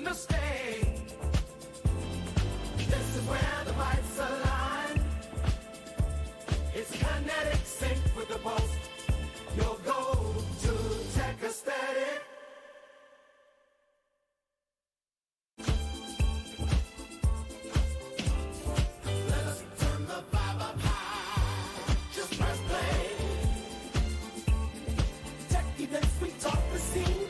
to stay. This is where the lights align. It's kinetic sync with the pulse. You'll go to tech aesthetic. Let us turn the vibe up high. Just press play. Tech events, we talk the scene.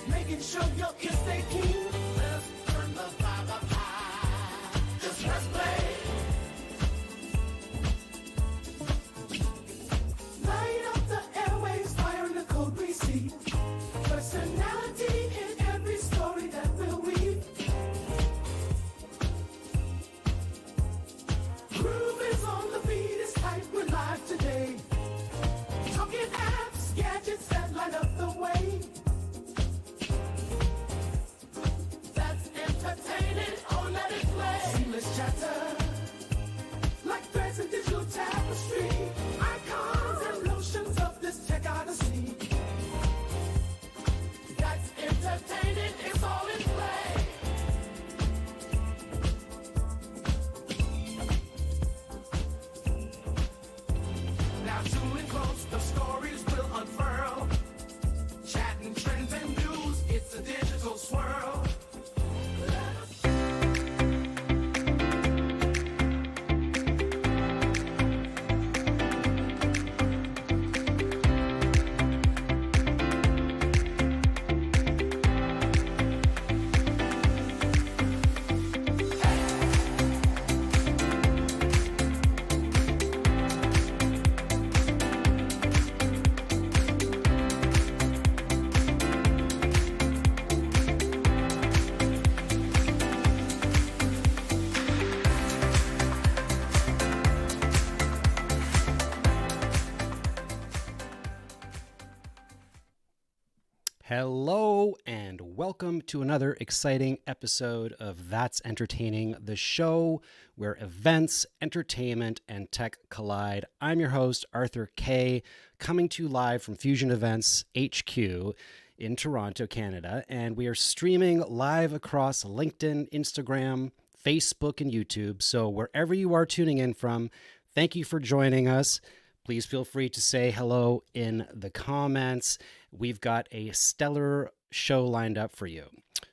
Making sure your kids stay keen. Let us turn the vibe up high. Just press play. Light up the airwaves, fire in the code we see. Personality in every story that we'll weave. Groove is on the beat, it's tight, we're live today. Talking apps, gadgets that light up the way. That's entertaining, oh let it play. Seamless chatter, like threads in digital tapestry. Icons and notions of this tech odyssey. That's entertaining, it's all in play. Now tune in close, the stories will unfurl. Chatting trends and news, it's a digital swirl. Hello and welcome to another exciting episode of That's Entertaining, the show where events, entertainment, and tech collide. I'm your host, Arthur K., coming to you live from Fusion Events HQ in Toronto, Canada, and we are streaming live across LinkedIn, Instagram, Facebook, and YouTube. So wherever you are tuning in from, thank you for joining us. Please feel free to say hello in the comments. We've got a stellar show lined up for you.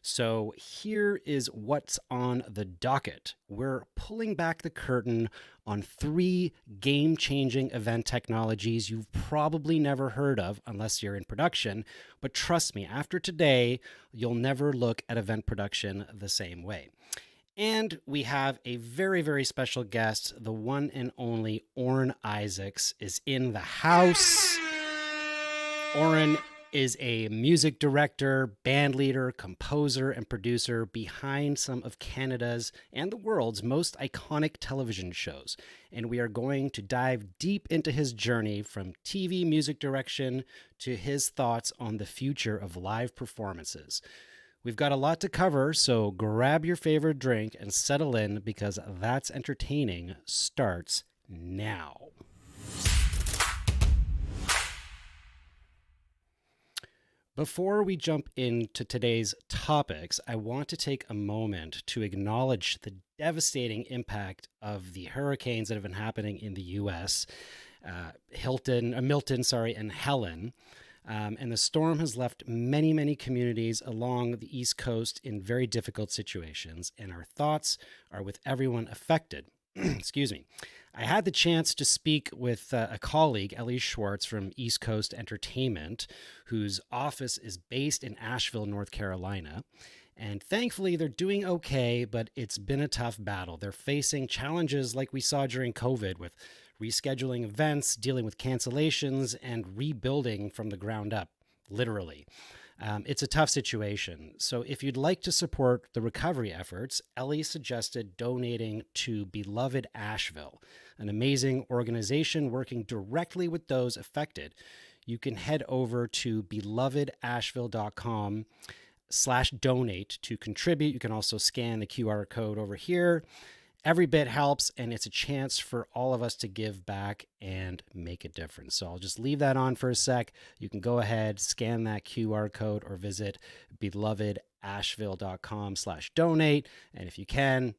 So here is what's on the docket. We're pulling back the curtain on 3 game-changing event technologies you've probably never heard of unless you're in production. But trust me, after today, you'll never look at event production the same way. And we have a very, very special guest. The one and only Orin Isaacs is in the house. Orin is a music director, band leader, composer, and producer behind some of Canada's and the world's most iconic television shows. And we are going to dive deep into his journey from TV music direction to his thoughts on the future of live performances. We've got a lot to cover, so grab your favorite drink and settle in because That's Entertaining starts now. Before we jump into today's topics, I want to take a moment to acknowledge the devastating impact of the hurricanes that have been happening in the U.S., Milton, and Helen. And the storm has left many, many communities along the East Coast in very difficult situations, and our thoughts are with everyone affected. Excuse me. I had the chance to speak with a colleague, Ellie Schwartz from East Coast Entertainment, whose office is based in Asheville, North Carolina. And thankfully, they're doing okay, but it's been a tough battle. They're facing challenges like we saw during COVID with rescheduling events, dealing with cancellations, and rebuilding from the ground up, literally. It's a tough situation. So if you'd like to support the recovery efforts, Ellie suggested donating to Beloved Asheville, an amazing organization working directly with those affected. You can head over to belovedasheville.com/donate to contribute. You can also scan the QR code over here. Every bit helps, and it's a chance for all of us to give back and make a difference. So I'll just leave that on for a sec. You can go ahead, scan that QR code, or visit belovedasheville.com/donate. And if you can,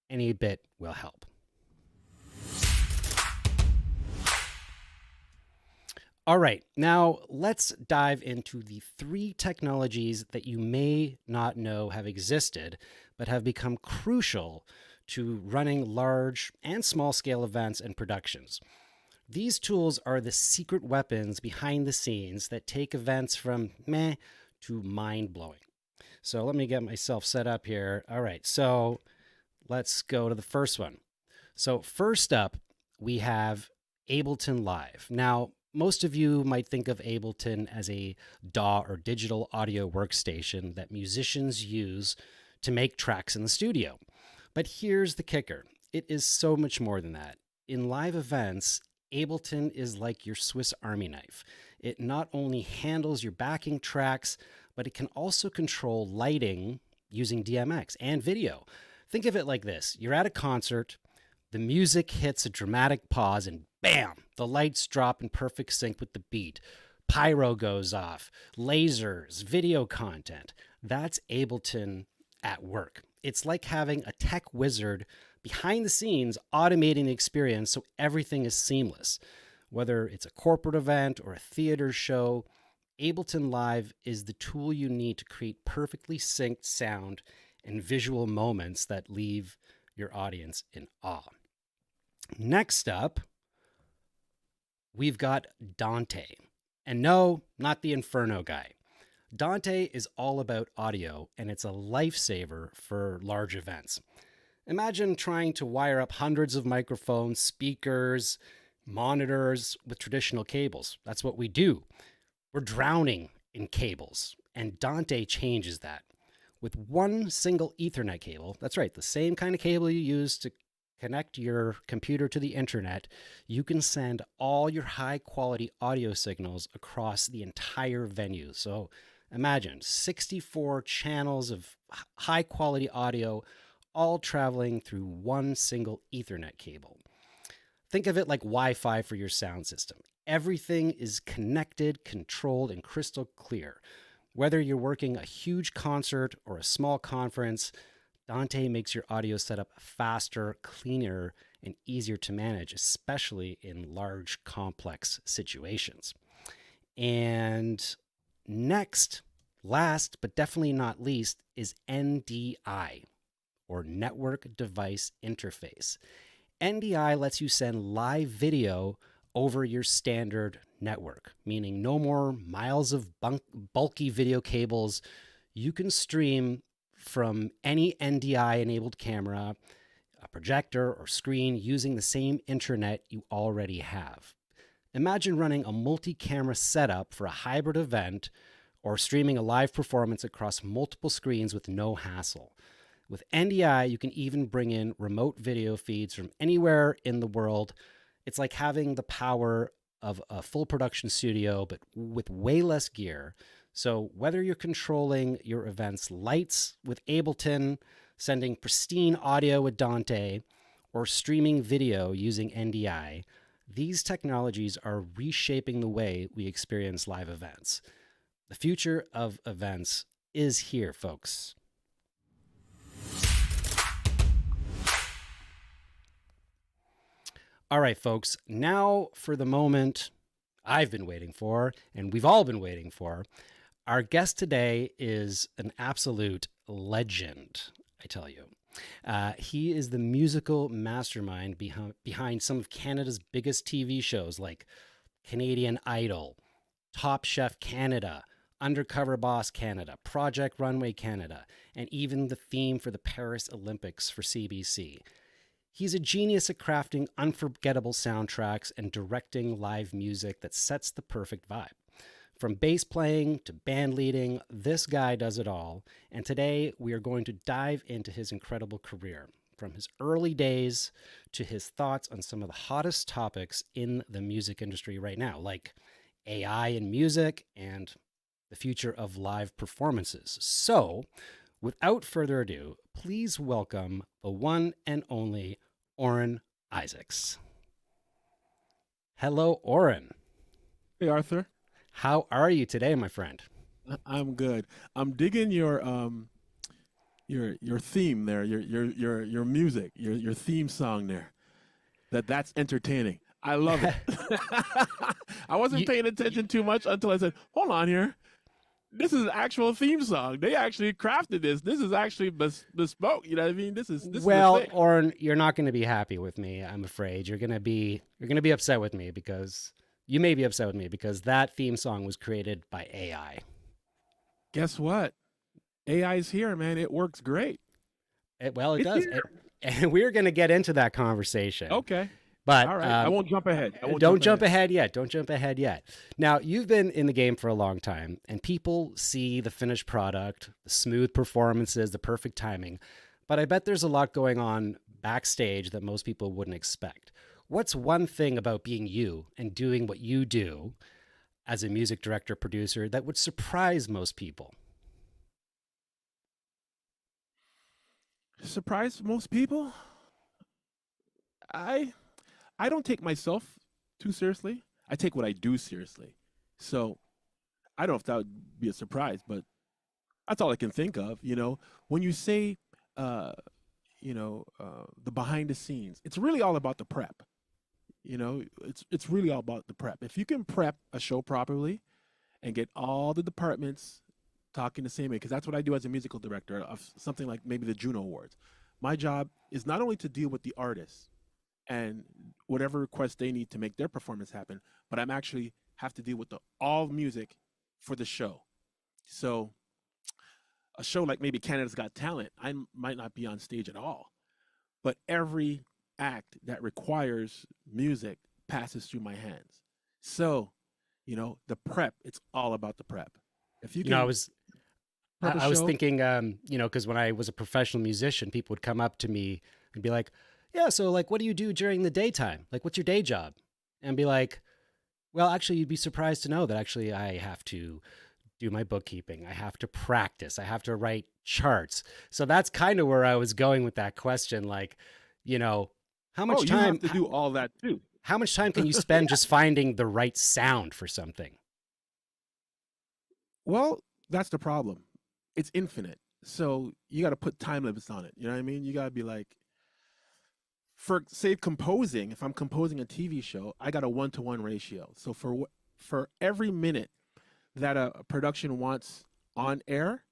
any bit will help. All right, now let's dive into the 3 technologies that you may not know have existed, but have become crucial to running large and small scale events and productions. These tools are the secret weapons behind the scenes that take events from meh to mind blowing. So let me get myself set up here. All right, so let's go to the first one. So first up, we have Ableton Live. Now, most of you might think of Ableton as a DAW or digital audio workstation that musicians use to make tracks in the studio. But here's the kicker. It is so much more than that. In live events, Ableton is like your Swiss Army knife. It not only handles your backing tracks, but it can also control lighting using DMX and video. Think of it like this. You're at a concert, the music hits a dramatic pause, and bam, the lights drop in perfect sync with the beat. Pyro goes off, lasers, video content. That's Ableton at work. It's like having a tech wizard behind the scenes automating the experience so everything is seamless. Whether it's a corporate event or a theater show, Ableton Live is the tool you need to create perfectly synced sound and visual moments that leave your audience in awe. Next up, we've got Dante. And no, not the Inferno guy. Dante is all about audio, and it's a lifesaver for large events. Imagine trying to wire up hundreds of microphones, speakers, monitors with traditional cables. That's what we do. We're drowning in cables, and Dante changes that. With one single Ethernet cable, that's right, the same kind of cable you use to connect your computer to the internet, you can send all your high-quality audio signals across the entire venue. So imagine 64 channels of high-quality audio all traveling through one single Ethernet cable. Think of it like Wi-Fi for your sound system. Everything is connected, controlled, and crystal clear. Whether you're working a huge concert or a small conference, Dante makes your audio setup faster, cleaner, and easier to manage, especially in large, complex situations. And next, last, but definitely not least, is NDI, or Network Device Interface. NDI lets you send live video over your standard network, meaning no more miles of bulky video cables. You can stream from any NDI-enabled camera, a projector, or screen using the same internet you already have. Imagine running a multi-camera setup for a hybrid event or streaming a live performance across multiple screens with no hassle. With NDI, you can even bring in remote video feeds from anywhere in the world. It's like having the power of a full production studio, but with way less gear. So whether you're controlling your event's lights with Ableton, sending pristine audio with Dante, or streaming video using NDI, these technologies are reshaping the way we experience live events. The future of events is here, folks. All right, folks, now for the moment I've been waiting for, and we've all been waiting for. Our guest today is an absolute legend, I tell you. He is the musical mastermind behind some of Canada's biggest TV shows like Canadian Idol, Top Chef Canada, Undercover Boss Canada, Project Runway Canada, and even the theme for the Paris Olympics for CBC. He's a genius at crafting unforgettable soundtracks and directing live music that sets the perfect vibe. From bass playing to band leading, this guy does it all. And today we are going to dive into his incredible career, from his early days to his thoughts on some of the hottest topics in the music industry right now, like AI in music and the future of live performances. So, without further ado, please welcome the one and only Orin Isaacs. Hello, Orin. Hey Arthur, How are you today, my friend? I'm good. I'm digging your theme there, your music, your theme song there. That's entertaining. I love it. I wasn't You, paying attention too much until I said, "Hold on here. This is an actual theme song. They actually crafted this. This is actually bespoke. You know what I mean? This is a well, thing." Orin, you're not going to be happy with me, I'm afraid. You're going to be upset with me because you may be upset with me because that theme song was created by AI. Guess what? AI is here, man. It works great. It It's does. here. And we're going to get into that conversation. Okay. But All right. I won't jump ahead. I won't don't jump ahead. ahead yet. Don't jump ahead yet. Now, you've been in the game for a long time, and people see the finished product, the smooth performances, the perfect timing. But I bet there's a lot going on backstage that most people wouldn't expect. What's one thing about being you and doing what you do as a music director, producer that would surprise most people? Surprise most people? I I don't take myself too seriously. I take what I do seriously. So I don't know if that would be a surprise, but that's all I can think of. When you say, uh, the behind the scenes, it's really all about the prep. It's really all about the prep. If you can prep a show properly and get all the departments talking the same way, because that's what I do as a musical director of something like maybe the Juno Awards. My job is not only to deal with the artists and whatever requests they need to make their performance happen, but I'm actually have to deal with the all music for the show. So a show like maybe Canada's Got Talent, might not be on stage at all, but every act that requires music passes through my hands. So, the prep, it's all about the prep. If you You know, I can was prep a I was show, thinking, because when I was a professional musician, people would come up to me and be like, "Yeah, so like, what do you do during the daytime? Like, what's your day job?" And be like, "Well, actually, you'd be surprised to know that actually I have to do my bookkeeping. I have to practice. I have to write charts." So that's kind of where I was going with that question. Like, you know, how oh, much you have time? to do all that too. How much time can you spend just finding the right sound for something? Well, that's the problem. It's infinite. So you got to put time limits on it. You know what I mean? You got to be like, for say composing, if I'm composing a TV show, I got a 1-to-1 ratio. So for every minute that a production wants on air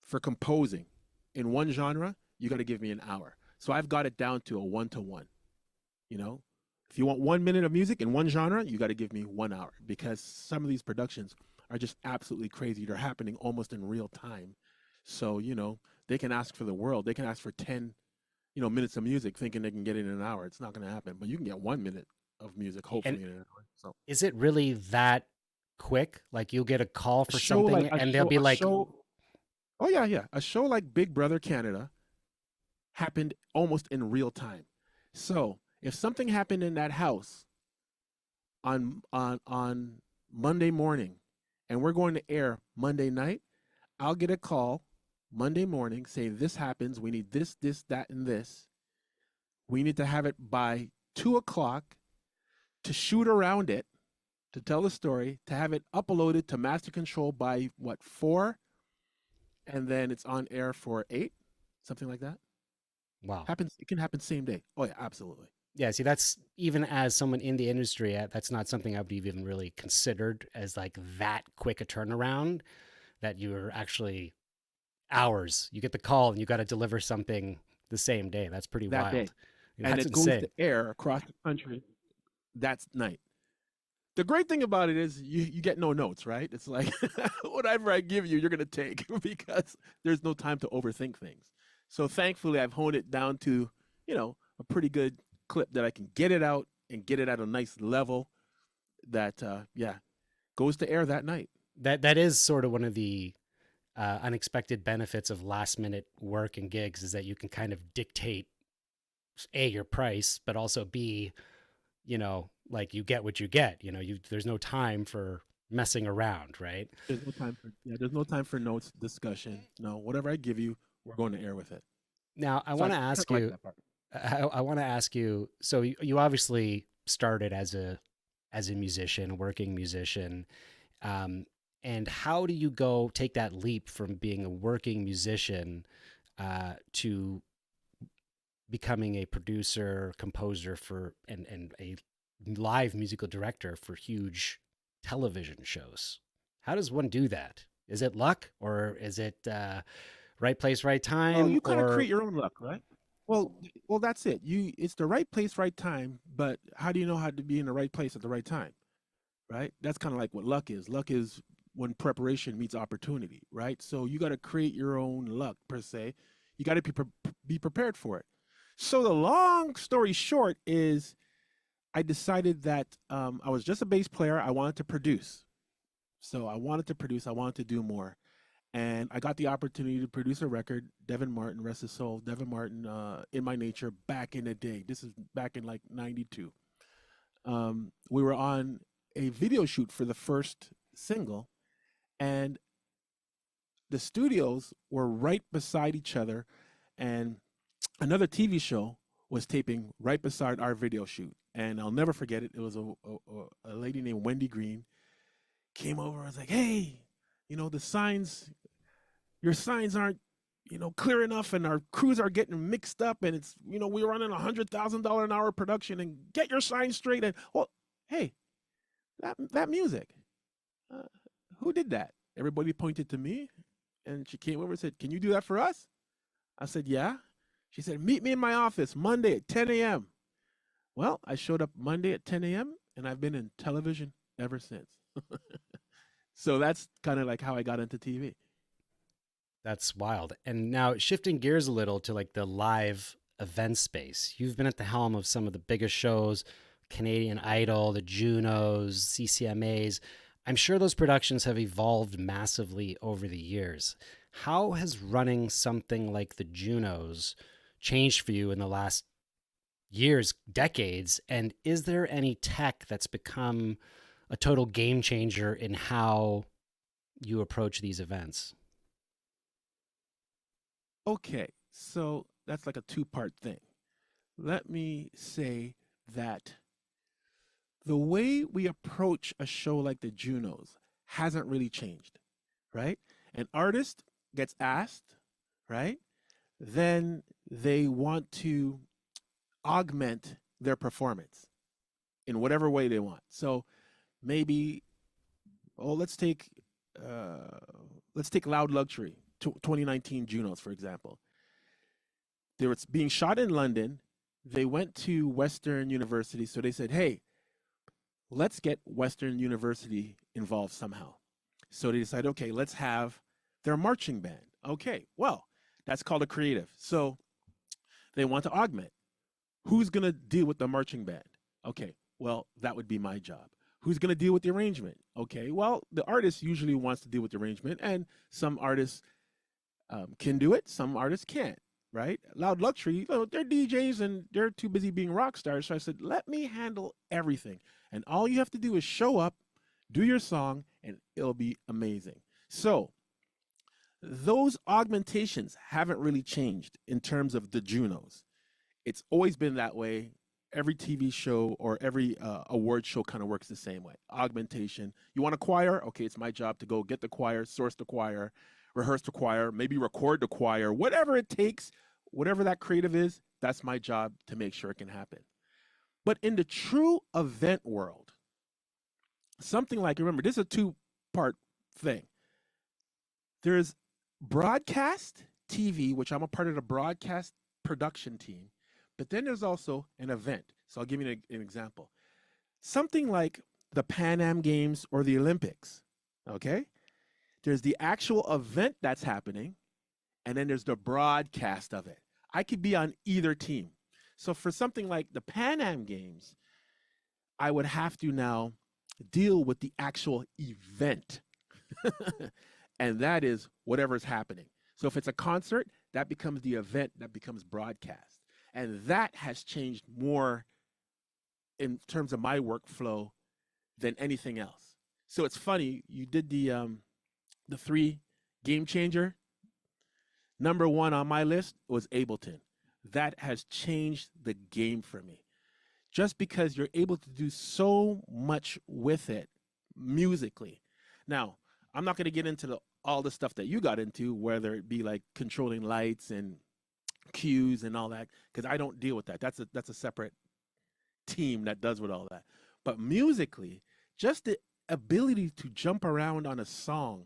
for composing in one genre, you got to give me an hour. So I've got it down to a 1-to-1. You know, if you want 1 minute of music in one genre, you got to give me 1 hour, because some of these productions are just absolutely crazy. They're happening almost in real time. So, they can ask for the world. They can ask for 10, minutes of music thinking they can get it in an hour. It's not going to happen, but you can get 1 minute of music, And hopefully in an hour. So is it really that quick? Like you'll get a call a for show like something and they'll be a like, show. Oh yeah, yeah. A show like Big Brother Canada happened almost in real time. So if something happened in that house on Monday morning, and we're going to air Monday night, I'll get a call Monday morning saying this happens. We need this, this, that, and this. We need to have it by 2 o'clock to shoot around it, to tell the story, to have it uploaded to Master Control by what, 4, and then it's on air for 8, something like that. wow. Happens. It can happen same day. Oh yeah, absolutely. Yeah, see, that's even as someone in the industry, that's not something I would have even really considered as like that quick a turnaround that you're actually hours. You get the call and you got to deliver something the same day. That's pretty That day, wild. and That's it goes insane. to air across the country. That's night. The great thing about it is you get no notes, right? It's like whatever I give you, you're gonna take because there's no time to overthink things. So thankfully, I've honed it down to a pretty good clip that I can get it out and get it at a nice level that yeah, goes to air that night. That is sort of one of the unexpected benefits of last minute work and gigs is that you can kind of dictate A, your price, but also B, like you get what you get. There's no time for messing around, right? There's no time for notes discussion. No, whatever I give you, we're going to air with it. Now, I So I want to kind ask of like you, that part. I want to ask you, so you obviously started as a musician, working musician. Um, and how do you go take that leap from being a working musician to becoming a producer, composer for and a live musical director for huge television shows? How does one do that? Is it luck, or is it right place, right Well, time, you kind of or create your own luck, right? Well, that's it. It's the right place, right time. But how do you know how to be in the right place at the right time, right? That's kind of like what luck is. Luck is when preparation meets opportunity, right? So you got to create your own luck per se. You got to be prepared for it. So the long story short is, I decided that I was just a bass player. I wanted to produce. So I wanted to produce. I wanted to do more. And I got the opportunity to produce a record. Devin Martin, rest his soul. Devin Martin, In My Nature, back in the day. This is back in like '92. We were on a video shoot for the first single, and the studios were right beside each other, and another TV show was taping right beside our video shoot. And I'll never forget it. It was a lady named Wendy Green came over and was like, "Hey, the signs, your signs aren't, clear enough, and our crews are getting mixed up, and it's, we're running $100,000 an hour production, and get your signs straight." And, well, hey, that music, uh, who did that? Everybody pointed to me, and she came over and said, "Can you do that for us?" I said, "Yeah." She said, "Meet me in my office Monday at 10 a.m." Well, I showed up Monday at 10 a.m., and I've been in television ever since. So that's kind of like how I got into TV. that's wild. And now shifting gears a little to like the live event space. You've been at the helm of some of the biggest shows, Canadian Idol, the Junos, CCMAs. I'm sure those productions have evolved massively over the years. How has running something like the Junos changed for you in the last years, decades? And is there any tech that's become a total game changer in how you approach these events? Okay, so that's like a two-part thing. Let me say that the way we approach a show like the Junos hasn't really changed, right? An artist gets asked, right? Then they want to augment their performance in whatever way they want. So maybe, oh, uh, let's take Loud Luxury, 2019 Junos, for example. They were being shot in London. They went to Western University, so they said, "Hey, let's get Western University involved somehow." So they decided, okay, let's have their marching band. Okay, well, that's called a creative. So they want to augment. Who's going to deal with the marching band? Okay, well, that would be my job. Who's going to deal with the arrangement? Okay, well, the artist usually wants to deal with the arrangement, and some artists can do it, some artists can't, right? Loud Luxury, they're DJs and they're too busy being rock stars. So I said, let me handle everything. And all you have to do is show up, do your song, and it'll be amazing. So those augmentations haven't really changed in terms of the Junos. It's always been that way. Every TV show or every award show kind of works the same way. Augmentation. You want a choir? Okay, it's my job to go get the choir, source the choir, rehearse the choir, maybe record the choir, whatever it takes, whatever that creative is, that's my job to make sure it can happen. But in the true event world, something like, remember, this is a two-part thing. There's broadcast TV, which I'm a part of the broadcast production team, but then there's also an event. So I'll give you an example. Something like the Pan Am Games or the Olympics, okay? There's the actual event that's happening, and then there's the broadcast of it. I could be on either team. So for something like the Pan Am Games, I would have to now deal with the actual event. And that is whatever's happening. So if it's a concert, that becomes the event that becomes broadcast. And that has changed more in terms of my workflow than anything else. So it's funny, you did the three game changer. Number one on my list was Ableton. That has changed the game for me. Just because you're able to do so much with it musically. Now, I'm not going to get into all the stuff that you got into, whether it be like controlling lights and cues and all that, because I don't deal with that. That's a separate team that does with all that. But musically, just the ability to jump around on a song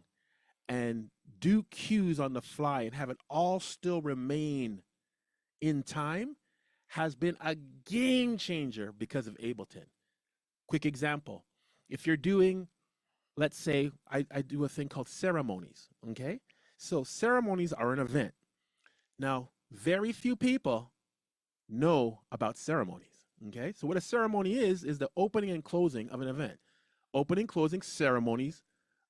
and do cues on the fly and have it all still remain in time has been a game changer because of Ableton. Quick example. If you're doing, let's say, I do a thing called ceremonies, okay? So ceremonies are an event. Now, very few people know about ceremonies, okay? So what a ceremony is the opening and closing of an event. Opening, closing ceremonies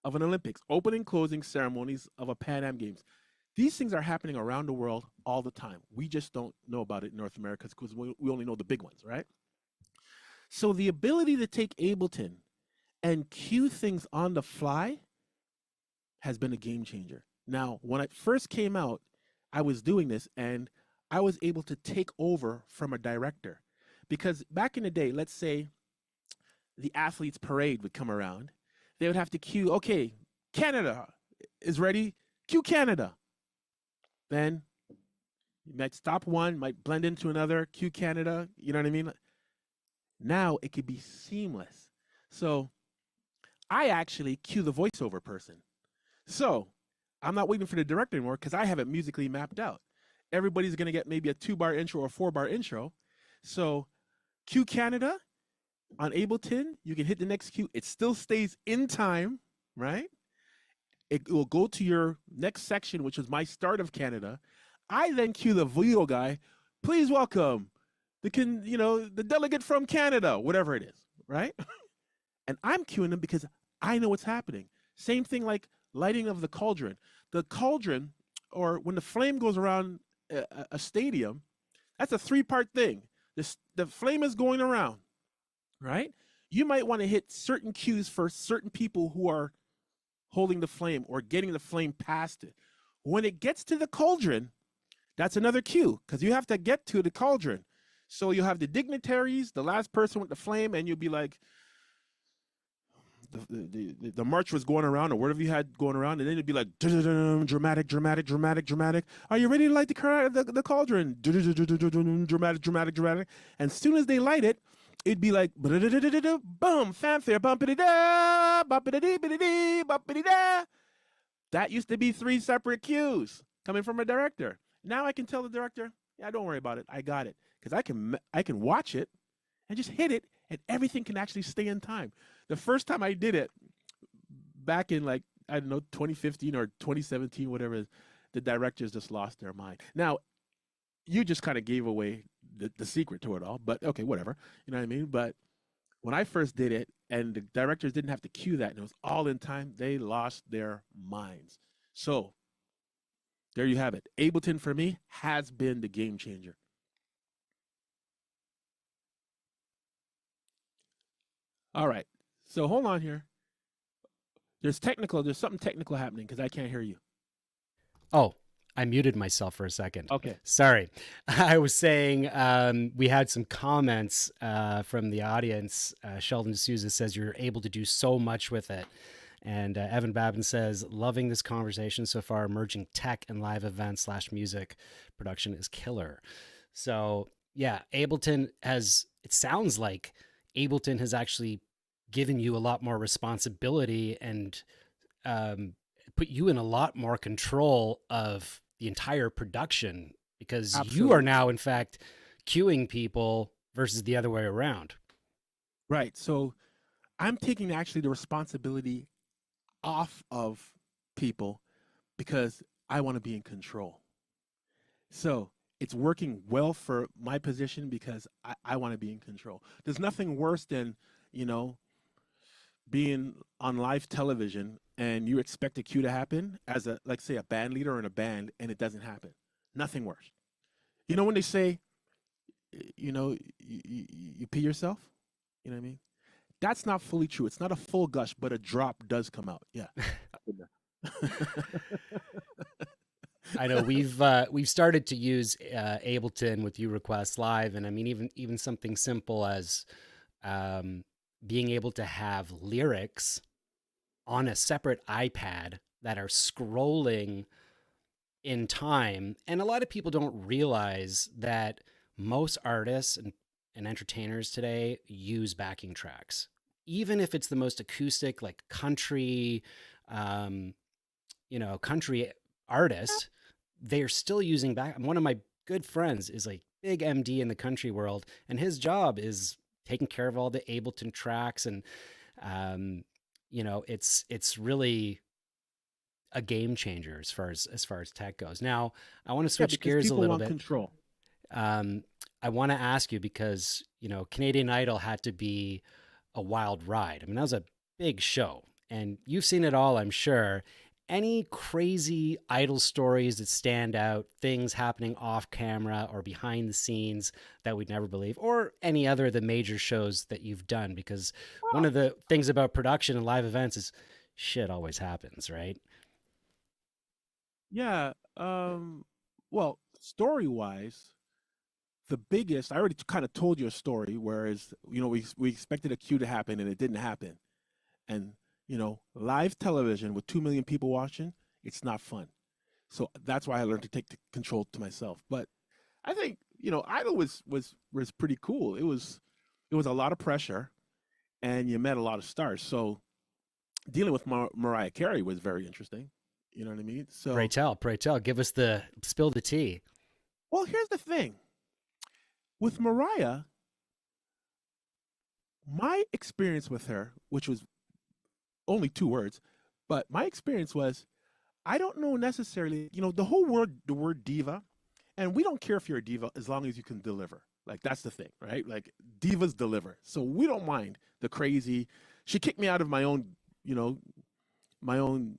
of an Olympics, opening, closing ceremonies of a Pan Am Games. These things are happening around the world all the time. We just don't know about it in North America because we only know the big ones, right? So the ability to take Ableton and cue things on the fly has been a game changer. Now, when it first came out, I was doing this and I was able to take over from a director. Because back in the day, let's say the athletes parade would come around, they would have to cue, okay, Canada is ready, cue Canada. Then you might stop one, might blend into another, cue Canada, you know what I mean? Now it could be seamless. So I actually cue the voiceover person. So I'm not waiting for the director anymore because I have it musically mapped out. Everybody's going to get maybe a 2-bar intro or 4-bar intro. So cue Canada on Ableton, you can hit the next cue. It still stays in time, right? It will go to your next section, which is my start of Canada. I then cue the video guy. Please welcome the delegate from Canada, whatever it is, right? And I'm cueing them because I know what's happening. Same thing like lighting of the cauldron. The cauldron, or when the flame goes around a stadium, that's a 3-part thing. The flame is going around, right? You might want to hit certain cues for certain people who are holding the flame or getting the flame past it. When it gets to the cauldron, that's another cue because you have to get to the cauldron. So you'll have the dignitaries, the last person with the flame, and you'll be like, the march was going around or whatever you had going around, and then it'd be like dramatic, dramatic, dramatic, dramatic. Are you ready to light the cauldron? Dramatic, dramatic, dramatic. And as soon as they light it, it'd be like boom, fanfare, bumpity da, bumpity dee, bumpity da. That used to be 3 separate cues coming from a director. Now I can tell the director, yeah, don't worry about it. I got it. Because I can watch it and just hit it, and everything can actually stay in time. The first time I did it, back in like, I don't know, 2015 or 2017, whatever, the directors just lost their mind. Now, you just kind of gave away the secret to it all, but okay, whatever. You know what I mean? But when I first did it and the directors didn't have to cue that and it was all in time, they lost their minds. So there you have it. Ableton for me has been the game changer. All right. So hold on here. There's something technical happening because I can't hear you. Oh, I muted myself for a second. Okay. Sorry. I was saying we had some comments from the audience. Sheldon D'Souza says you're able to do so much with it. And Evan Babin says, loving this conversation so far, merging tech and live events / music production is killer. So yeah, it sounds like Ableton has actually given you a lot more responsibility and put you in a lot more control of the entire production because Absolutely. you are now, in fact, cueing people versus the other way around. Right. So I'm taking actually the responsibility off of people because I want to be in control. So it's working well for my position because I want to be in control. There's nothing worse than, being on live television and you expect a cue to happen as like say a band leader in a band and it doesn't happen. Nothing worse. You know when they say, you pee yourself? You know what I mean? That's not fully true. It's not a full gush, but a drop does come out. Yeah. I know we've started to use Ableton with You Request Live, and I mean even something simple as being able to have lyrics on a separate iPad that are scrolling in time. And a lot of people don't realize that most artists and entertainers today use backing tracks, even if it's the most acoustic, like country, um, country artist. They're still using back. One of my good friends is like big MD in the country world, and his job is taking care of all the Ableton tracks, and um, it's really a game changer as far as tech goes. Now, I want to Yeah, switch because gears a people little want bit. control. I want to ask you because Canadian Idol had to be a wild ride. I mean, that was a big show, and you've seen it all, I'm sure. Any crazy idol stories that stand out, things happening off camera or behind the scenes that we'd never believe, or any other of the major shows that you've done? Because one of the things about production and live events is shit always happens, right? Yeah. Well, story wise, the biggest, I already kind of told you a story, whereas, we expected a cue to happen and it didn't happen. And, live television with 2 million people watching, it's not fun. So that's why I learned to take the control to myself. But I think, Idol was pretty cool. It was a lot of pressure and you met a lot of stars. So dealing with Mariah Carey was very interesting. You know what I mean? So, Pray tell, give us the spill the tea. well, here's the thing. With Mariah, my experience with her, which was only 2 words, but my experience was, I don't know necessarily, the word diva, and we don't care if you're a diva as long as you can deliver. Like, that's the thing, right? Like, divas deliver. So we don't mind the crazy. She kicked me out of you know, my own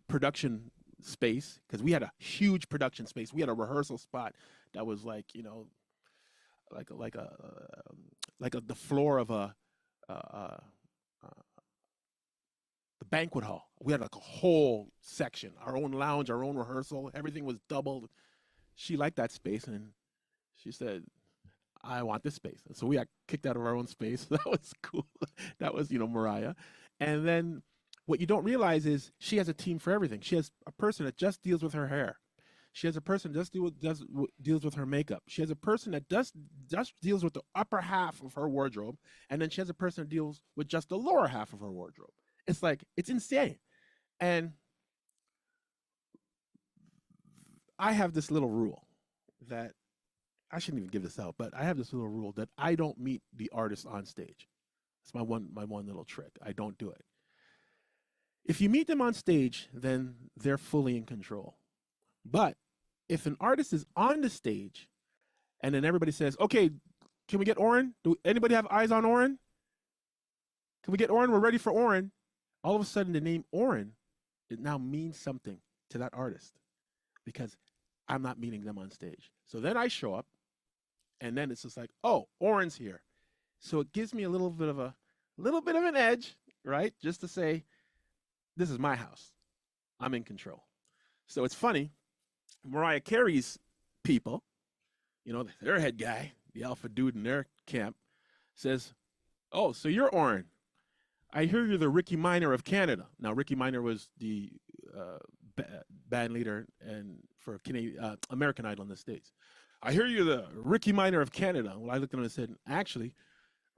production space, because we had a huge production space. We had a rehearsal spot that was like the floor of the banquet hall. We had like a whole section, our own lounge, our own rehearsal. Everything was doubled. She liked that space, and she said, "I want this space." And so we got kicked out of our own space. That was cool. That was Mariah. And then what you don't realize is she has a team for everything. She has a person that just deals with her hair. She has a person that deals with her makeup. She has a person that just deals with the upper half of her wardrobe, and then she has a person that deals with just the lower half of her wardrobe. It's like, it's insane. And I have this little rule that I shouldn't even give this out, but I have this little rule that I don't meet the artist on stage. It's my one little trick. I don't do it. If you meet them on stage, then they're fully in control. But if an artist is on the stage and then everybody says, "Okay, can we get Orin? Do anybody have eyes on Orin? Can we get Orin? We're ready for Orin." All of a sudden, the name Orin, it now means something to that artist, because I'm not meeting them on stage. So then I show up, and then it's just like, "Oh, Orin's here." So it gives me a little bit of an edge, right? Just to say, this is my house. I'm in control. So it's funny. Mariah Carey's people, their head guy, the alpha dude in their camp, says, "Oh, so you're Orin. I hear you're the Ricky Minor of Canada." Now, Ricky Minor was the band leader for American Idol in the States. "I hear you're the Ricky Minor of Canada." Well, I looked at him and said, "Actually,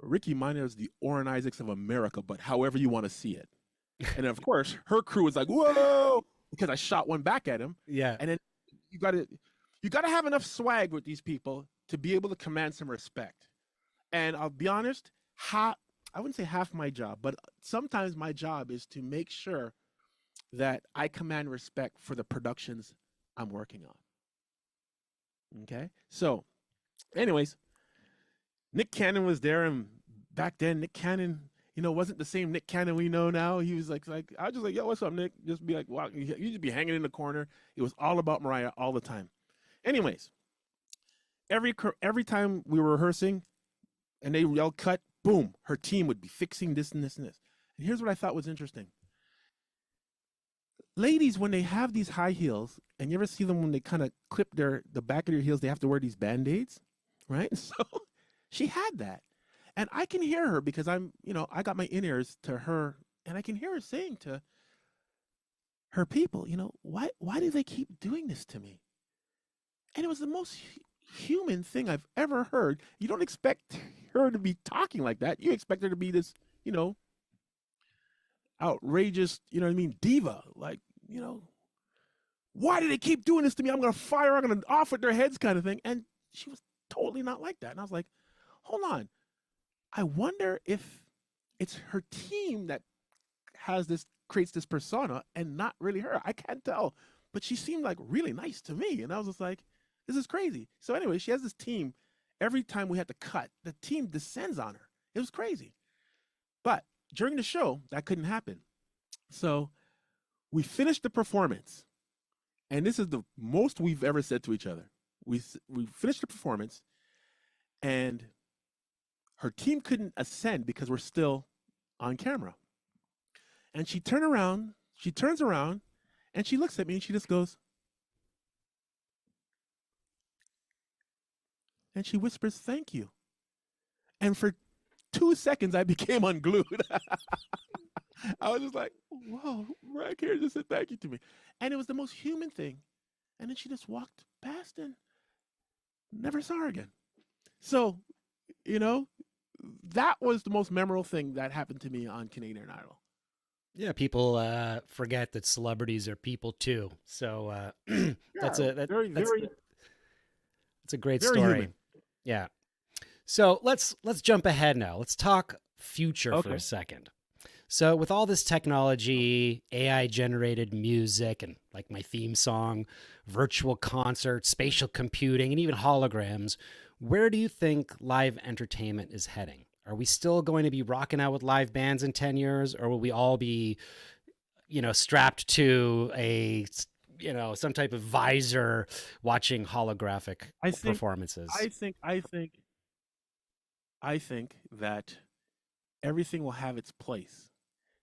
Ricky Minor is the Orin Isaacs of America, but however you want to see it." And of course, her crew was like, "Whoa," because I shot one back at him. Yeah. And then you gotta have enough swag with these people to be able to command some respect. And I'll be honest, I wouldn't say half my job, but sometimes my job is to make sure that I command respect for the productions I'm working on. Okay? So, anyways, Nick Cannon was there, and back then Nick Cannon, wasn't the same Nick Cannon we know now. He was like I was just like, "Yo, what's up, Nick?" Just be like, wow, you just be hanging in the corner. It was all about Mariah all the time. Anyways, every time we were rehearsing and they yelled cut, boom, her team would be fixing this and this and this. And here's what I thought was interesting. Ladies, when they have these high heels, and you ever see them when they kind of clip the back of their heels, they have to wear these band-aids, right? So she had that. And I can hear her because I got my in-ears to her, and I can hear her saying to her people, why do they keep doing this to me? And it was the most human thing I've ever heard. You don't expect her to be talking like that. You expect her to be this, outrageous, diva. Like, why do they keep doing this to me? I'm going to fire, I'm going to off with their heads kind of thing. And she was totally not like that. And I was like, hold on. I wonder if it's her team that creates this persona and not really her. I can't tell. But she seemed like really nice to me. And I was just like, this is crazy. So anyway, she has this team. Every time we had to cut, the team descends on her. It was crazy. But during the show, that couldn't happen. So we finished the performance. And this is the most we've ever said to each other. We finished the performance, and her team couldn't ascend because we're still on camera. And she turns around, and she looks at me, and she just goes, and she whispers, "Thank you." And for 2 seconds, I became unglued. I was just like, whoa, Mariah Carey just said thank you to me. And it was the most human thing. And then she just walked past and never saw her again. So, that was the most memorable thing that happened to me on Canadian Idol. Yeah, people forget that celebrities are people too. So that's a great story. Human. Yeah. So let's jump ahead now. Let's talk future for a second. So with all this technology, AI generated music, and like my theme song, virtual concerts, spatial computing, and even holograms, where do you think live entertainment is heading? Are we still going to be rocking out with live bands in 10 years, or will we all be, strapped to some type of visor watching holographic performances? I think that everything will have its place.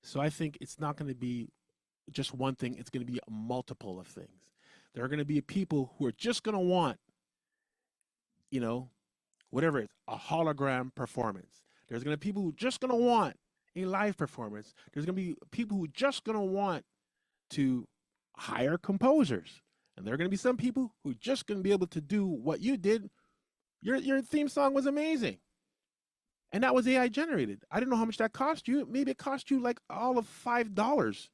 So I think it's not going to be just one thing. It's going to be a multiple of things. There are going to be people who are just going to want, whatever it's, a hologram performance. There's going to be people who are just going to want a live performance. There's going to be people who are just going to want to hire composers. And there are going to be some people who are just going to be able to do what you did. Your theme song was amazing. And that was AI generated. I don't know how much that cost you. Maybe it cost you like all of $5.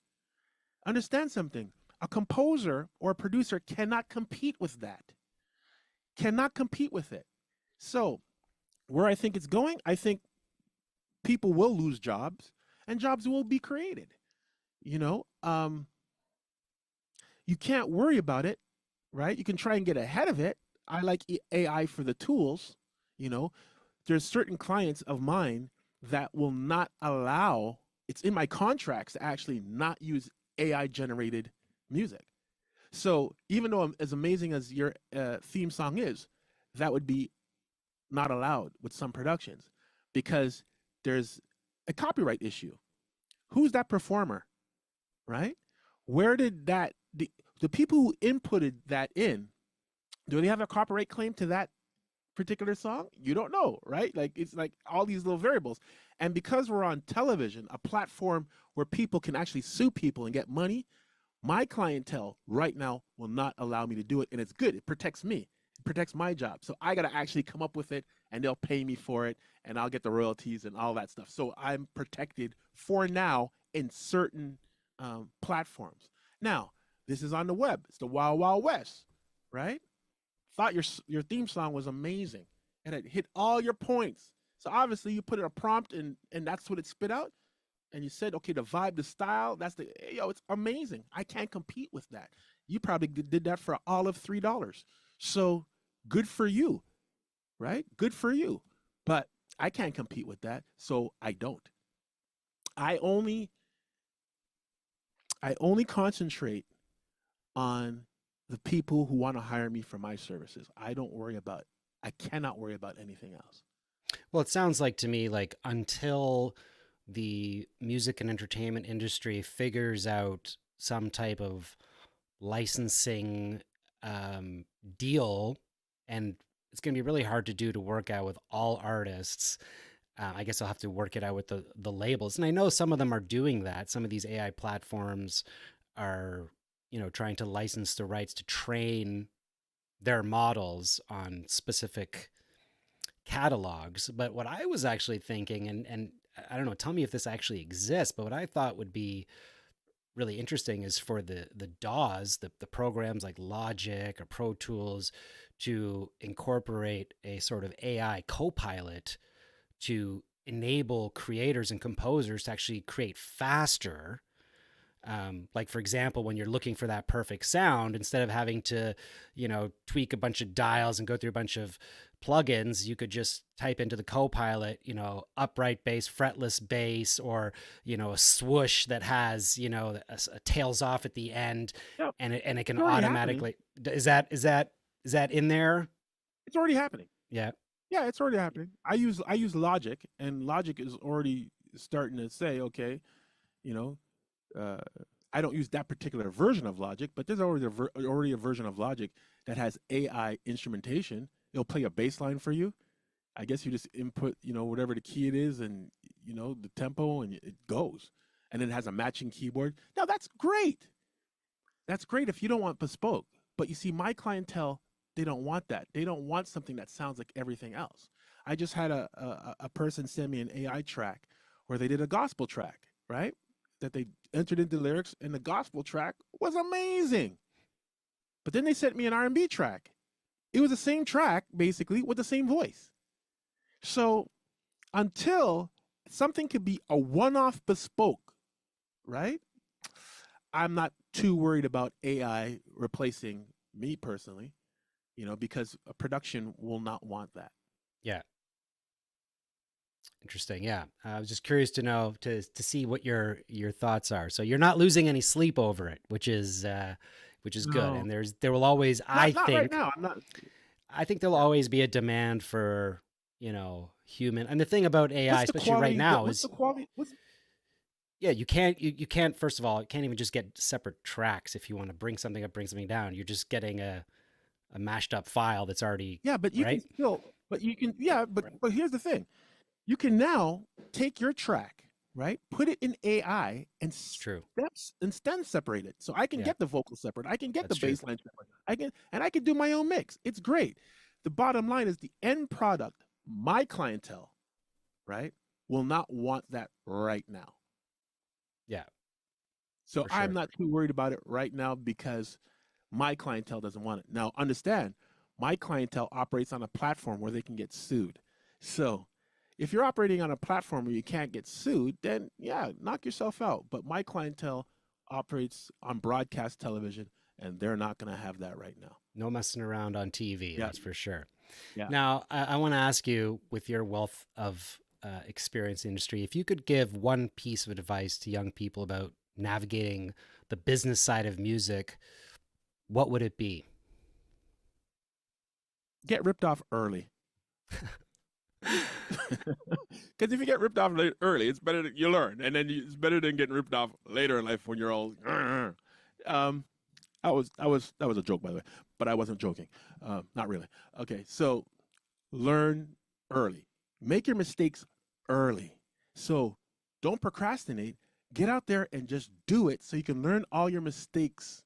Understand something. A composer or a producer cannot compete with that. Cannot compete with it. So where I think it's going, I think people will lose jobs and jobs will be created. You can't worry about it, right? You can try and get ahead of it. I like AI for the tools, There's certain clients of mine that will not allow, it's in my contracts to actually not use AI generated music. So even though as amazing as your theme song is, that would be not allowed with some productions because there's a copyright issue. Who's that performer, right? Where did the people who inputted that in, do they have a copyright claim to that particular song? You don't know, right? Like it's like all these little variables. And because we're on television, a platform where people can actually sue people and get money, my clientele right now will not allow me to do it. And it's good. It protects me. It protects my job. So I got to actually come up with it and they'll pay me for it and I'll get the royalties and all that stuff. So I'm protected for now in certain platforms. Now, this is on the web. It's the Wild Wild West, right? Thought your theme song was amazing and it hit all your points. So obviously you put in a prompt and that's what it spit out. And you said, okay, the vibe, the style, it's amazing. I can't compete with that. You probably did that for all of $3. So good for you, right? Good for you. But I can't compete with that. So I don't. I only concentrate on the people who want to hire me for my services. I cannot worry about anything else. Well, it sounds like to me like until the music and entertainment industry figures out some type of licensing um, deal, and it's going to be really hard to do to work out with all artists. I guess I'll have to work it out with the labels, and I know some of them are doing that. Some of these AI platforms are, trying to license the rights to train their models on specific catalogs. But what I was actually thinking, and I don't know, tell me if this actually exists, but what I thought would be really interesting is for the DAWs, the programs like Logic or Pro Tools, to incorporate a sort of AI co-pilot to enable creators and composers to actually create faster. Like, for example, when you're looking for that perfect sound, instead of having to, tweak a bunch of dials and go through a bunch of plugins, you could just type into the Copilot, upright bass, fretless bass, or, a swoosh that has, a tails off at the end, Yeah, and it can it's already happening. automatically. Is that in there? It's already happening. Yeah. Yeah, it's already happening. I use Logic, and Logic is already starting to say, okay, you know, uh, I don't use that particular version of Logic, but there's already a version of Logic that has AI instrumentation. It'll play a bass line for you. I guess you just input, whatever the key it is, and the tempo, and it goes. And then it has a matching keyboard. Now that's great. That's great if you don't want bespoke. But you see, my clientele, they don't want that. They don't want something that sounds like everything else. I just had a person send me an AI track where they did a gospel track, right? That they entered into lyrics, and the gospel track was amazing. But then they sent me an R&B track. It was the same track, basically, with the same voice. So until something could be a one-off bespoke, right? I'm not too worried about AI replacing me personally, because a production will not want that. Yeah. Interesting. Yeah. I was just curious to know, to see what your thoughts are. So you're not losing any sleep over it, which is good. No, And there will always, I not right think, now. I'm not. there'll Yeah. always be a demand for, human. And the thing about AI, What's the especially right quality? now, What's is the quality? yeah, you can't, first of all, you can't even just get separate tracks. If you want to bring something up, bring something down, you're just getting a mashed up file that's already, Yeah, but you can right. still. But you can. Yeah, but here's the thing. You can now take your track, right? Put it in AI and It's true. then separate it. So I can Yeah, get the vocal separate. I can get the that's true. bass line separate. I can do my own mix. It's great. The bottom line is the end product, my clientele, right, will not want that right now. Yeah, So for I'm sure. not too worried about it right now because my clientele doesn't want it. Now, understand, my clientele operates on a platform where they can get sued. So if you're operating on a platform where you can't get sued, then yeah, knock yourself out. But my clientele operates on broadcast television, and they're not going to have that right now. No messing around on TV, Yeah, that's for sure. yeah. Now, I want to ask you, with your wealth of experience in the industry, if you could give one piece of advice to young people about navigating the business side of music, what would it be? Get ripped off early. Because if you get ripped off early, it's better that you learn, and then it's better than getting ripped off later in life when you're all. Um, that was a joke, by the way, but I wasn't joking. Not really. Okay, so learn early. Make your mistakes early. So don't procrastinate. Get out there and just do it, so you can learn all your mistakes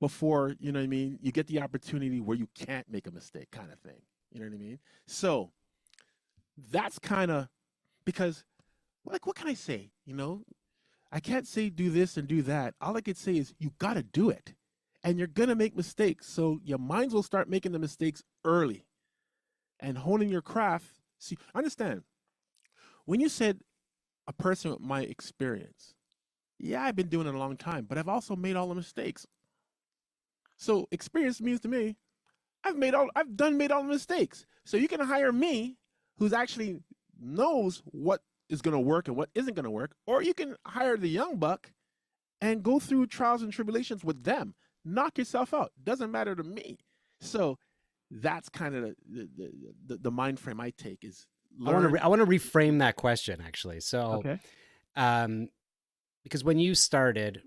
before, what I mean, you get the opportunity where you can't make a mistake, kind of thing. You know what I mean? So that's kind of, because, like, what can I say? I can't say do this and do that. All I could say is you got to do it, and you're going to make mistakes. So your minds will start making the mistakes early and honing your craft. See, understand, when you said a person with my experience, yeah, I've been doing it a long time, but I've also made all the mistakes. So experience means to me, I've made all the mistakes. So you can hire me, who's actually knows what is going to work and what isn't going to work, or you can hire the young buck and go through trials and tribulations with them. Knock yourself out. Doesn't matter to me. So that's kind of the mind frame I take is I want learn. to I want to reframe that question actually. So, Okay. um, because when you started,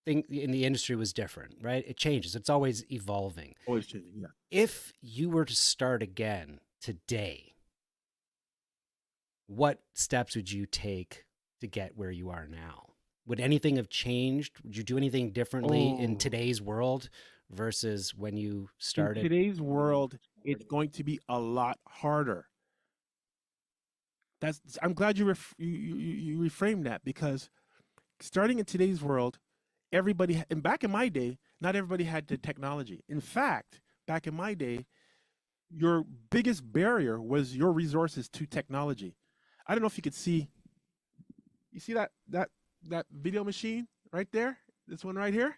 thing in the industry was different, right? It changes. It's always evolving. Always changing. Yeah. If you were to start again today, what steps would you take to get where you are now? Would anything have changed? Would you do anything differently in Oh, today's world versus when you in started? today's world, it's going to be a lot harder. I'm glad you reframed that because starting in today's world, and back in my day, not everybody had the technology. In fact, back in my day, your biggest barrier was your resources to technology. I don't know if you could see. You see that video machine right there? This one right here.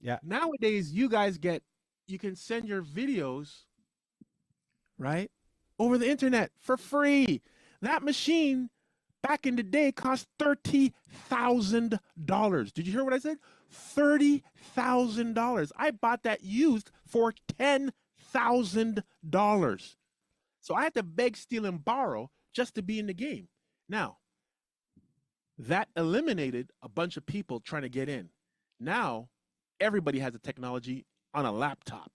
Yeah. Nowadays, you can send your videos right over the internet for free. That machine back in the day cost $30,000. Did you hear what I said? $30,000. I bought that used for $10,000. So I had to beg, steal, and borrow just to be in the game. Now, that eliminated a bunch of people trying to get in. Now, everybody has the technology on a laptop.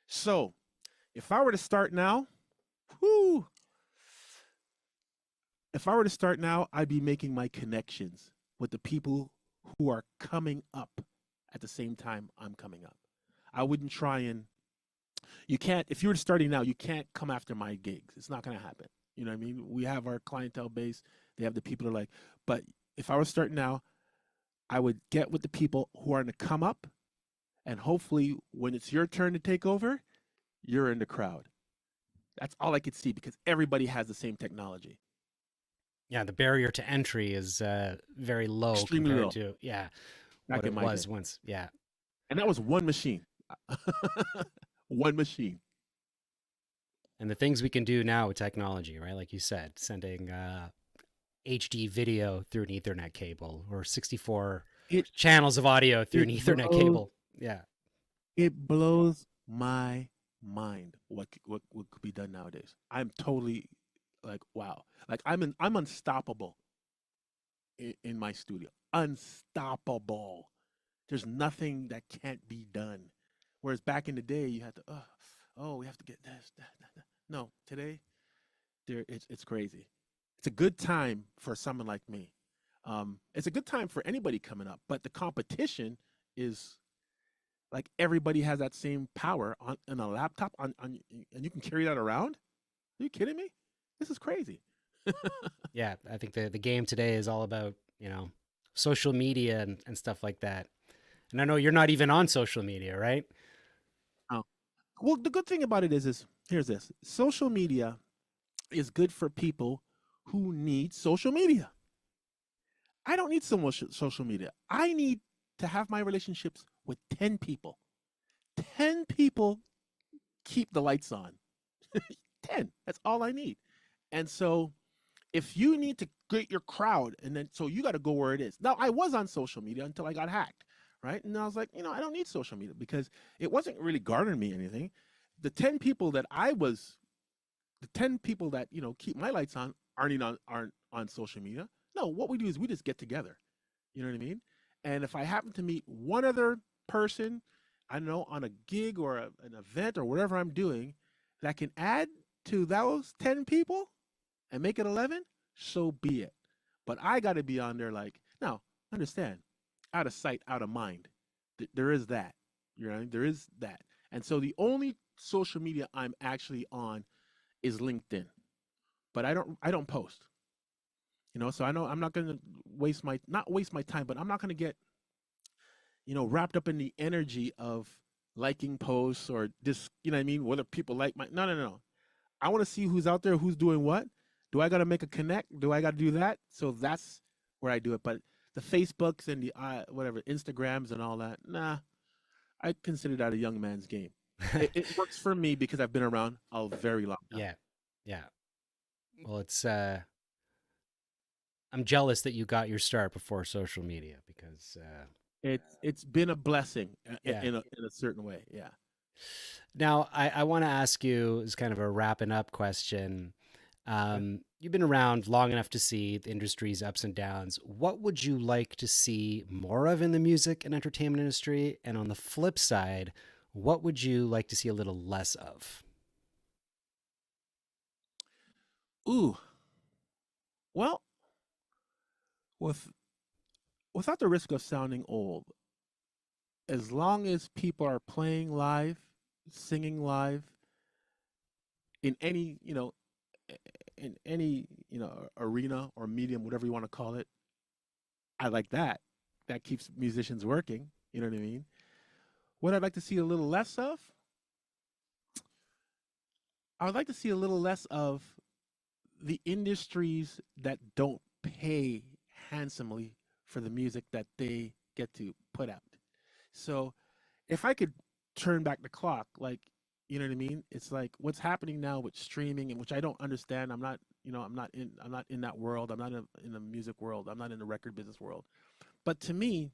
So, if I were to start now, whoo, if I were to start now, I'd be making my connections with the people who are coming up at the same time I'm coming up. I wouldn't try and you can't if you were starting now, you can't come after my gigs. It's not going to happen. You know what I mean? We have our clientele base. They have the people that are like, but if I was starting now, I would get with the people who are going to come up, and hopefully, when it's your turn to take over, you're in the crowd. That's all I could see because everybody has the same technology. Yeah, the barrier to entry is very low Extremely compared low to back what in it my day. was once. Yeah. And that was one machine. One machine. And the things we can do now with technology, right? Like you said, sending HD video through an Ethernet cable or 64 It channels of audio through an it Ethernet blows cable. Yeah. it blows my mind what could be done nowadays. I'm totally like wow. Like I'm unstoppable in my studio. Unstoppable. There's nothing that can't be done. Whereas back in the day, you had to, oh, we have to get this, that, that, that. No, today, it's crazy. It's a good time for someone like me. It's a good time for anybody coming up, but the competition is like everybody has that same power on a laptop, and you can carry that around. Are you kidding me? This is crazy. Yeah. I think the game today is all about, social media and stuff like that. And I know you're not even on social media, right? Oh. Well, the good thing about it is here's this: social media is good for people who need social media. I don't need so much social media. I need to have my relationships with 10 people. 10 people keep the lights on. 10. That's all I need. And so if you need to get your crowd, and then so you got to go where it is. Now, I was on social media until I got hacked, right? And I was like, I don't need social media because it wasn't really garnering me anything. The 10 people that the 10 people that, keep my lights on aren't on social media. No, what we do is we just get together. You know what I mean? And if I happen to meet one other person, I don't know, on a gig or an event or whatever I'm doing, that can add to those 10 people and make it 11, so be it. But I got to be on there like, now, understand, out of sight, out of mind. There is that. There is that. And so the only social media I'm actually on is LinkedIn. But I don't post. So I know I'm not going to not waste my time, but I'm not going to get wrapped up in the energy of liking posts or this, you know what I mean? Whether people like no, no, no, no. I want to see who's out there, who's doing what. Do I got to make a connect? Do I got to do that? So that's where I do it. But the Facebooks and the whatever Instagrams and all that, nah, I consider that a young man's game. It works for me because I've been around a very long time. Yeah. Yeah. Well, I'm jealous that you got your start before social media because It's been a blessing yeah. in a certain way. Yeah. Now, I want to ask you as kind of a wrapping up question. You've been around long enough to see the industry's ups and downs. What would you like to see more of in the music and entertainment industry? And on the flip side, what would you like to see a little less of? Ooh, well, with without the risk of sounding old, as long as people are playing live, singing live in any, in any, arena or medium, whatever you want to call it, I like that. That keeps musicians working. You know what I mean? What I'd like to see a little less of, I would like to see a little less of the industries that don't pay handsomely for the music that they get to put out. So if I could turn back the clock, like, you know what I mean? It's like what's happening now with streaming, and which I don't understand. I'm not in that world. I'm not in the music world. I'm not in the record business world. But to me,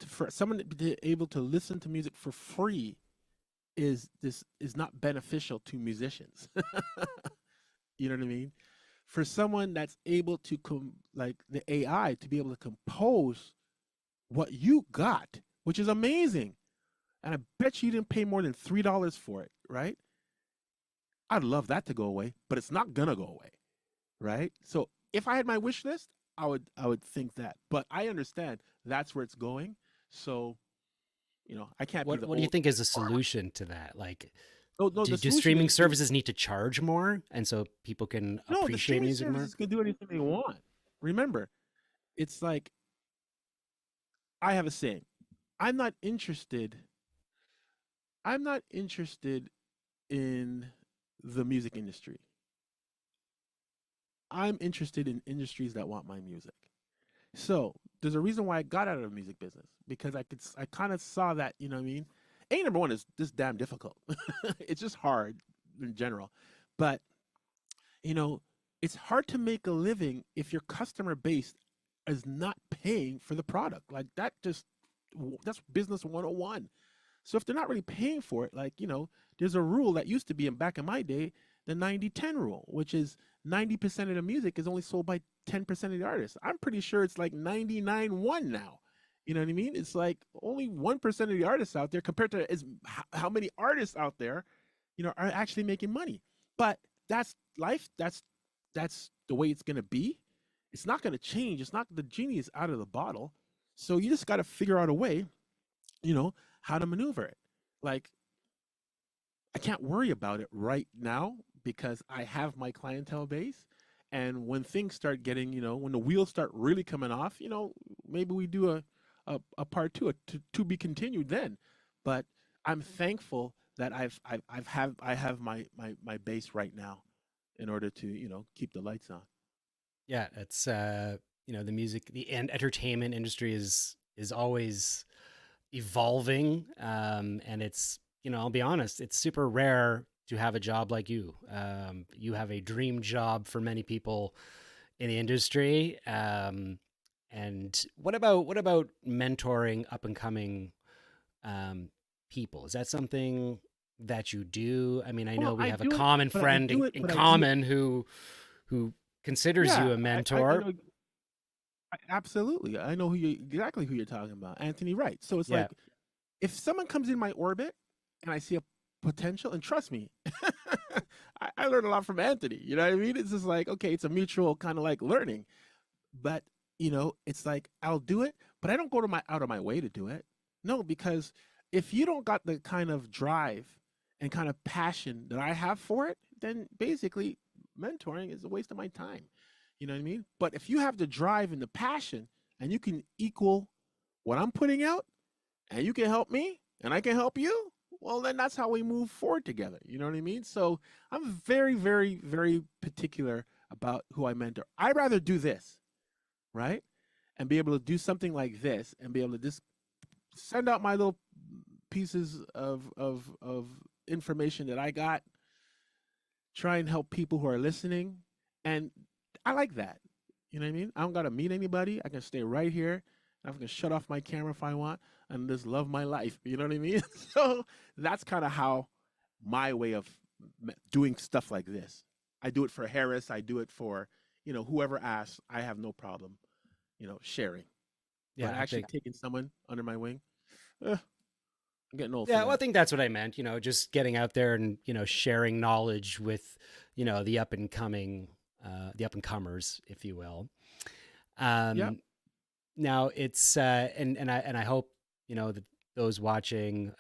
for someone to be able to listen to music for free is not beneficial to musicians. You know what I mean? For someone that's able to like the AI to be able to compose what you got, which is amazing, and I bet you didn't pay more than $3 for it, right? I'd love that to go away, but it's not gonna go away, right? So if I had my wish list, I would think that, but I understand that's where it's going. So I can't be the What do you old. think is a solution to that? Like, No, no. The do solution streaming is services need to charge more and so people can no. The appreciate streaming music more? services can do anything they want. Remember, it's like I have a saying. I'm not interested. I'm not interested in the music industry. I'm interested in industries that want my music. So there's a reason why I got out of the music business because I kind of saw that, you know what I mean? A number one is just damn difficult. It's just hard in general. But, you know, it's hard to make a living if your customer base is not paying for the product. Like that's business 101. So if they're not really paying for it, like, there's a rule that used to be in back in my day, the 90-10 rule, which is 90% of the music is only sold by 10% of the artists. I'm pretty sure it's like 99-1 now. You know what I mean? It's like only 1% of the artists out there compared to how many artists out there, are actually making money. But that's life. That's the way it's going to be. It's not going to change. It's not the genie is out of the bottle. So you just got to figure out a way, you know, how to maneuver it. Like, I can't worry about it right now because I have my clientele base. And when things start getting, when the wheels start really coming off, maybe we do a part two, to be continued then. But I'm thankful that I have my base right now in order to, keep the lights on. Yeah, it's the music, the and entertainment industry is always evolving, and it's I'll be honest, it's super rare to have a job like you. You have a dream job for many people in the industry. And what about mentoring up and coming um, people? Is that something that you do? I mean, I know Well, we I have a do it, common but I friend do it, in but I do it. common who considers you Yeah, a I mentor. know absolutely. I know exactly who you're talking about, Anthony Wright. So it's Yeah, like if someone comes in my orbit and I see a potential, and trust me, I learn a lot from Anthony. You know what I mean? It's just like, okay, it's a mutual kind of like learning. But, it's like I'll do it, but I don't go to my out of my way to do it. No, because if you don't got the kind of drive and kind of passion that I have for it, then basically mentoring is a waste of my time. You know what I mean? But if you have the drive and the passion and you can equal what I'm putting out, and you can help me and I can help you, well, then that's how we move forward together. You know what I mean? So I'm very, very, very particular about who I mentor. I'd rather do this, right? And be able to do something like this and be able to just send out my little pieces of information that I got, try and help people who are listening. And I like that. You know what I mean? I don't got to meet anybody. I can stay right here. I can shut off my camera if I want. and just love my life. You know what I mean? So that's kind of how my way of doing stuff like this. I do it for Harris. I do it for, whoever asks. I have no problem, sharing. But Yeah, I actually think. taking someone under my wing, I'm getting old for Yeah, well, I that. think that's what I meant. Just getting out there and sharing knowledge with the the up and comers, if you will. Yep. Um, Now it's and I hope that those watching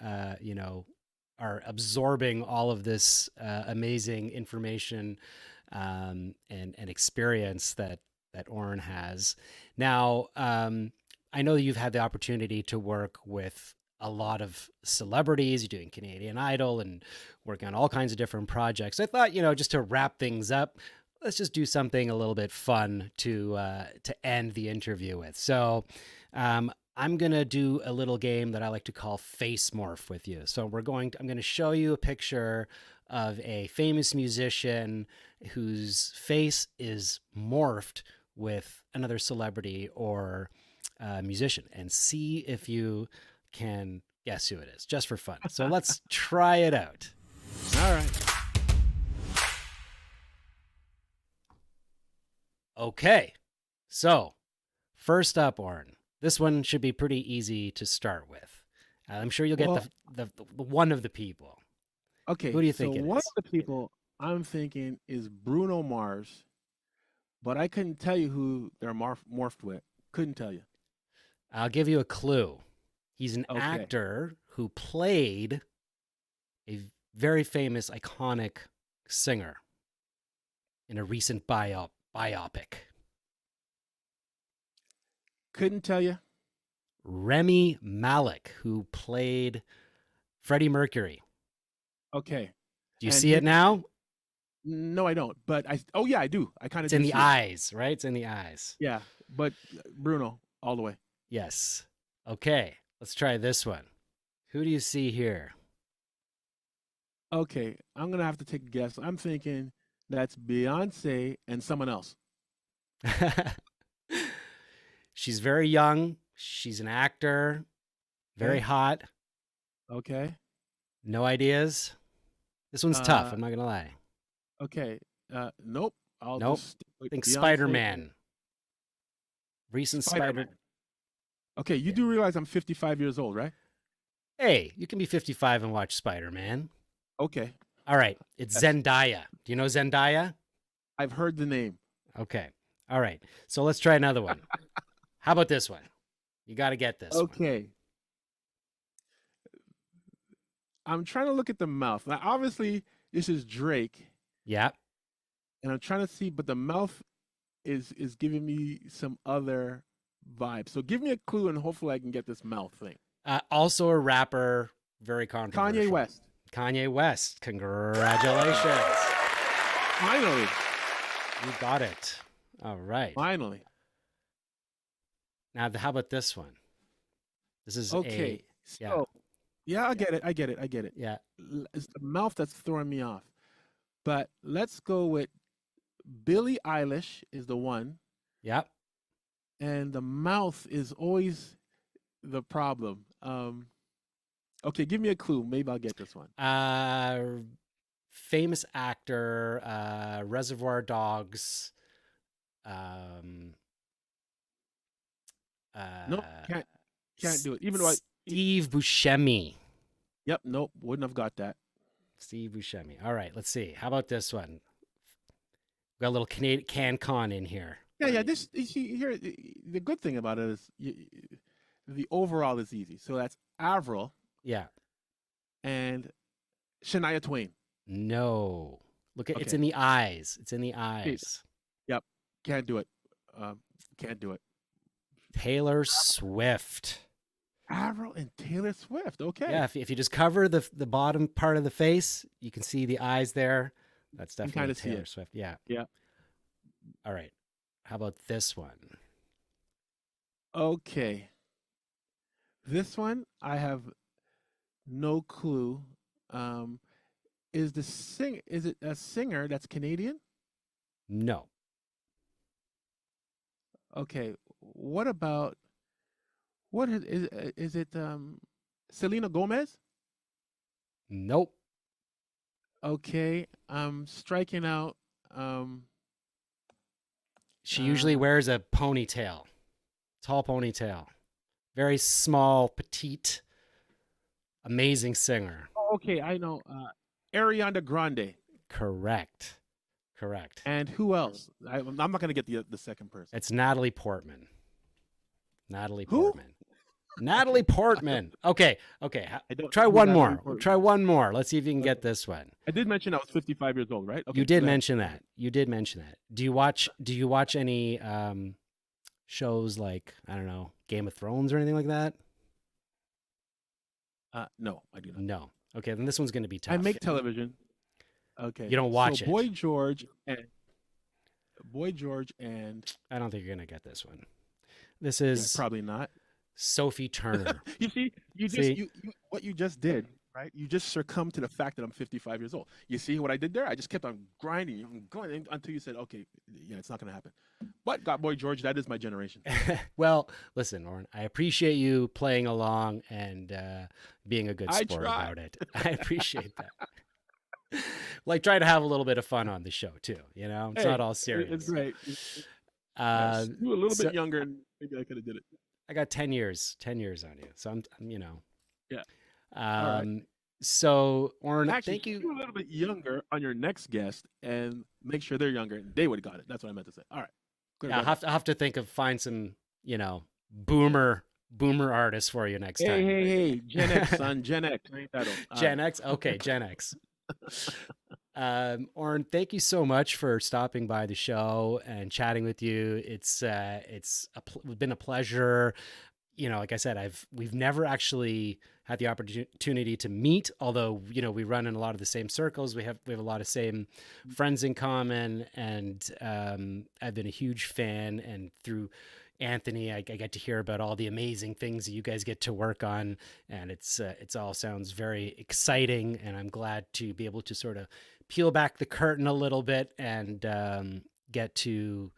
are absorbing all of this amazing information and experience that Orin has. Now, I know you've had the opportunity to work with a lot of celebrities. You're doing Canadian Idol and working on all kinds of different projects. I thought, just to wrap things up, let's just do something a little bit fun to end the interview with. So, I'm gonna do a little game that I like to call Face Morph with you. So I'm gonna show you a picture of a famous musician whose face is morphed with another celebrity or musician, and see if you can guess who it is, just for fun. So let's try it out. All right. Okay. So, first up, Orin, this one should be pretty easy to start with. I'm sure you'll get Well, the one of the people. Who okay. do you So think it one is? of the people I'm thinking is Bruno Mars, but I couldn't tell you who they're morphed with. Couldn't tell you. I'll give you a clue. He's an Okay. actor who played a very famous, iconic singer in a recent biopic. Couldn't tell you. Remy Malek, who played Freddie Mercury. Okay. Do you And see it now? no, I don't. But oh yeah, I do. I kind of It's in do the see it. eyes, right? It's in the eyes. Yeah. But Bruno, all the way. Yes. Okay, let's try this one. Who do you see here? Okay. I'm gonna have to take a guess. I'm thinking that's Beyonce and someone else. She's very young. She's an actor, very Okay. hot. Okay. No ideas. This one's tough. Uh I'm not gonna lie. okay. Nope. I'll Nope. just stick with Think Spider Beyonce and Man. Recent Spider-Man. Spider. Okay, you Yeah. do realize I'm 55 years old, right? Hey, you can be 55 and watch Spider Man. Okay. All right, it's Yes. Zendaya. Do you know Zendaya? I've heard the name. Okay. All right. So let's try another one. How about this one? You got to get this one. Okay. I'm trying to look at the mouth. Now, obviously, this is Drake, Yeah. and I'm trying to see, but the mouth is giving me some other vibe. So give me a clue, and hopefully I can get this mouth thing. Also a rapper, very controversial. Kanye West. Kanye West. Congratulations. Finally. You got it. All right. Finally. Now, how about this one? This is Okay. yeah. So, yeah, I get it. I get it. I get it. Yeah. It's the mouth that's throwing me off. But let's go with Billie Eilish is the one, Yep. and the mouth is always the problem. Okay, give me a clue. Maybe I'll get this one. Famous actor, Reservoir Dogs. Um, Nope, uh, can't do it. Even though Steve Buscemi. yep, nope, wouldn't have got that. Steve Buscemi. All right, let's see. How about this one? We got a little Canadian CanCon in here. Yeah, yeah. This you see here. The good thing about it is the overall is easy. So that's Avril Yeah. and Shania Twain. No. Look at it's Okay. in the eyes. It's in the eyes. Yep, can't do it. Can't do it. Taylor Swift. Avril and Taylor Swift. Okay. Yeah, if you just cover the bottom part of the face, you can see the eyes there. That's You definitely kinda see Taylor it. Swift. Yeah. Yeah. All right. How about this one? Okay. This one I have no clue. Is it a singer that's Canadian? No. Okay. What about What is it? Selena Gomez? Nope. Okay, I'm striking out. She usually Uh, wears a ponytail, tall ponytail. Very small, petite, amazing singer. okay, I know. Ariana Grande. Correct. Correct. And who else? I'm not gonna get the second person. It's Natalie Portman. Natalie Who? Portman. Natalie Portman. Okay. Okay. I don't Try know who one Natalie more. Portman Try is. one more. Let's see if you can get this one. I did mention I was 55 years old, right? Okay, You did go ahead. mention that. You did mention that. Do you watch any shows like, I don't know, Game of Thrones or anything like that? No, I do not. No. Okay, then this one's going to be tough. I make television. Okay. You don't watch so it. Boy George and I don't think you're going to get this one. This yeah, is probably not. Sophie Turner. You see, you what you just did, right? You just succumbed to the fact that I'm 55 years old. You see what I did there? I just kept on grinding, going until you said, "Okay, yeah, it's not going to happen." But got Boy George, that is my generation. Well, listen, Orin, I appreciate you playing along and being a good I sport try. about it. I appreciate that. Like, try to have a little bit of fun on the show too. You know, it's Hey, not all serious. It's great. Uh, You were a little so- bit younger, and maybe I could have did it. I got 10 years on you, so I'm you know. Yeah. Um. So, Orin, Actually, thank you. You were a little bit younger on your next guest, and make sure they're younger, and they would have got it. That's what I meant to say. All right. Good, Yeah, I'll have to think of find some, boomer artists for you next time. Hey, Gen X, son, Gen X. Ain't that old. All Gen right. X? Okay, Gen X. Orin, thank you so much for stopping by the show and chatting with you. It's been a pleasure. Like I said, we've never actually had the opportunity to meet, although, we run in a lot of the same circles. We have a lot of same friends in common, and I've been a huge fan, and through Anthony, I get to hear about all the amazing things that you guys get to work on, and it's all sounds very exciting, and I'm glad to be able to sort of peel back the curtain a little bit and get to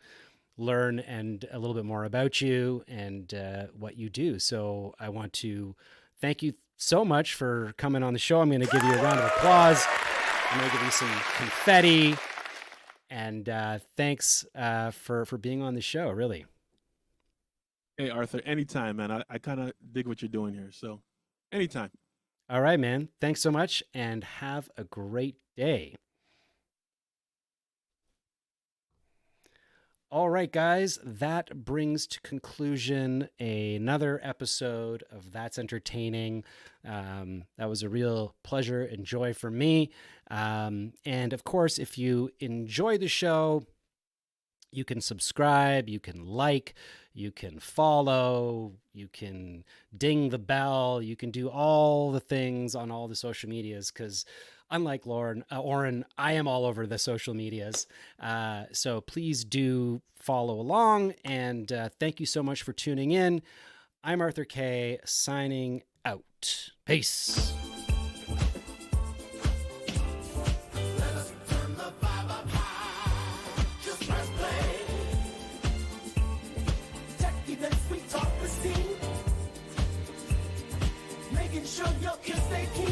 learn and a little bit more about you and what you do. So I want to thank you so much for coming on the show. I'm going to give you a round of applause. I'm going to give you some confetti, and thanks for being on the show, really. Hey, Arthur, anytime, man. I kind of dig what you're doing here. So anytime. All right, man. Thanks so much, and have a great day. All right, guys, that brings to conclusion another episode of That's Entertaining. That was a real pleasure and joy for me. And of course, if you enjoy the show, you can subscribe, you can like, you can follow, you can ding the bell, you can do all the things on all the social medias, because unlike Orin, I am all over the social medias. So please do follow along, and thank you so much for tuning in. I'm Arthur K, signing out. Peace. Making sure your kids stay keen.